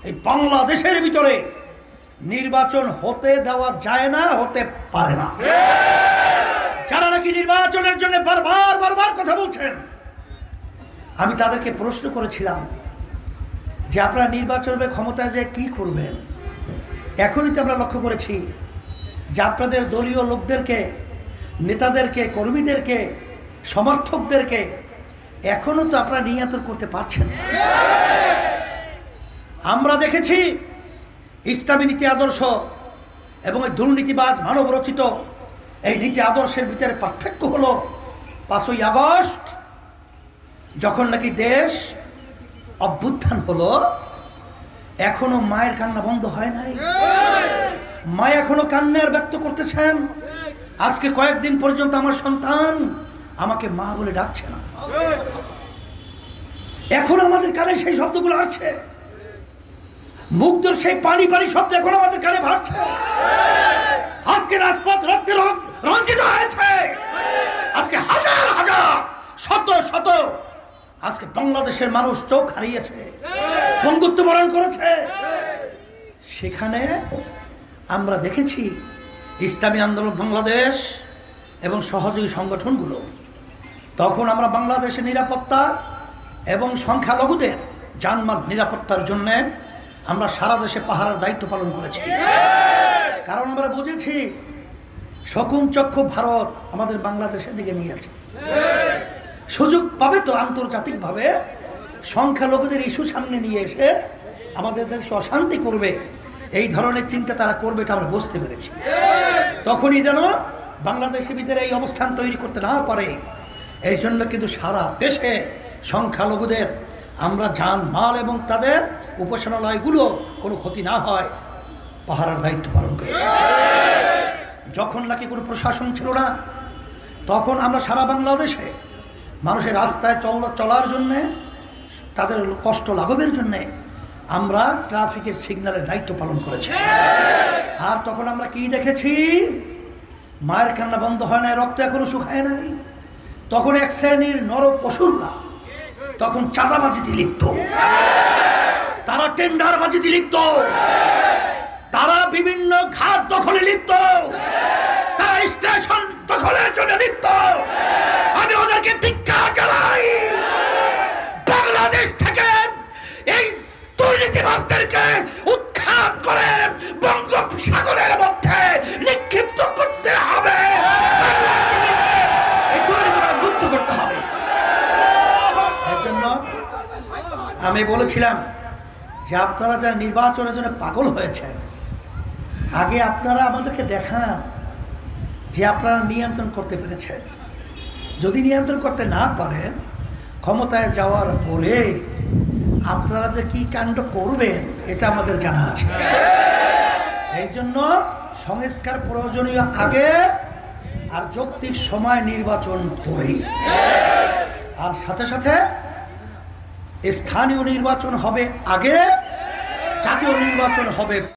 এই বাংলাদেশের ভিতরে নির্বাচন হতে দেওয়া যায় না, হতে পারে না। যারা নাকি নির্বাচনের জন্য বারবার কথা বলছেন, আমি তাদেরকে প্রশ্ন করেছিলাম যে আপনারা নির্বাচনের ক্ষমতায় যে কি করবেন। এখনই তো আমরা লক্ষ্য করেছি যে আপনাদের দলীয় লোকদেরকে, নেতাদেরকে, কর্মীদেরকে, সমর্থকদেরকে এখনো তো আপনারা নিয়ন্ত্রণ করতে পারছেন না। আমরা দেখেছি ইসলামী নীতি আদর্শ এবং দুর্নীতিবাজ মানব রচিত এই নীতি আদর্শের ভিতরে পার্থক্য হলো 5ই আগস্ট যখন নাকি দেশ অভ্যুত্থান হলো, এখনো মায়ের কান্না বন্ধ হয় নাই। মা এখনো কান্নার ব্যক্ত করতেছেন। আজকে কয়েকদিন পর্যন্ত আমার সন্তান আমাকে মা বলে ডাকছে না। এখন আমাদের কানে সেই শব্দগুলো আসছে, মুগ্ধর সেই পানি শব্দ এখন আমাদের কানে ভাসছে। আজকে রাজপথ রক্তে রঞ্জিত হয়েছে। আজকে হাজার শত আজকে বাংলাদেশের মানুষ চোখ হারিয়েছে, বন্ধুত্ব বরণ করেছে। সেখানে আমরা দেখেছি ইসলামী আন্দোলন বাংলাদেশ এবং সহযোগী সংগঠনগুলো, তখন আমরা বাংলাদেশের নিরাপত্তা এবং সংখ্যালঘুদের জানমাল নিরাপত্তার জন্য আমরা সারা দেশে পাহারার দায়িত্ব পালন করেছি। কারণ আমরা বুঝেছি শকুন চক্ষু ভারত আমাদের বাংলাদেশের দিকে নিয়ে আছে। সুযোগ পাবে তো আন্তর্জাতিকভাবে সংখ্যালঘুদের ইস্যু সামনে নিয়ে এসে আমাদের দেশে অশান্তি করবে, এই ধরনের চিন্তা তারা করবে, এটা আমরা বুঝতে পেরেছি। তখনই যেন বাংলাদেশের ভিতরে এই অবস্থান তৈরি করতে না পারে, এই জন্য কিন্তু সারা দেশে সংখ্যালঘুদের আমরা জান মাল এবং তাদের উপাসনালয়গুলো কোনো ক্ষতি না হয় পাহারার দায়িত্ব পালন করেছি। যখন নাকি কোনো প্রশাসন ছিল না, তখন আমরা সারা বাংলাদেশে মানুষের রাস্তায় চলার জন্যে, তাদের কষ্ট লাঘবের জন্যে আমরা ট্রাফিকের সিগন্যালের দায়িত্ব পালন করেছি। আর তখন আমরা কি দেখেছি? মায়ের কান্না বন্ধ হয় নাই, রক্ত এখনো শুকায় নাই। তখন এক শ্রেণীর নর পশুরা তখন চাঁদাবাজিতে লিপ্ত, তারা টেন্ডারবাজিতে লিপ্ত, তারা বিভিন্ন ঘাট দখলে লিপ্ত, তারা স্টেশন দখলের জন্য লিপ্ত। আমি ওদেরকে ধিক্কার জানাই। বাংলাদেশ থেকে এই দুর্নীতিবাজদেরকে উৎখাত করে বঙ্গোপসাগরের মধ্যে নিক্ষিপ্ত করতে হবে, মুক্ত করতে হবে। এর জন্য আমি বলেছিলাম যে আপনারা যারা নির্বাচনের জন্য পাগল হয়েছেন, আগে আপনারা আমাদেরকে দেখান যে আপনারা নিয়ন্ত্রণ করতে পেরেছেন। যদি নিয়ন্ত্রণ করতে না পারেন, ক্ষমতায় যাওয়ার পরে আপনারা যে কি কাণ্ড করবেন এটা আমাদের জানা আছে। এই জন্য সংস্কার প্রয়োজনীয় আগে, আর যৌক্তিক সময় নির্বাচন পরেই, আর সাথে সাথে স্থানীয় নির্বাচন হবে আগে, জাতীয় নির্বাচন হবে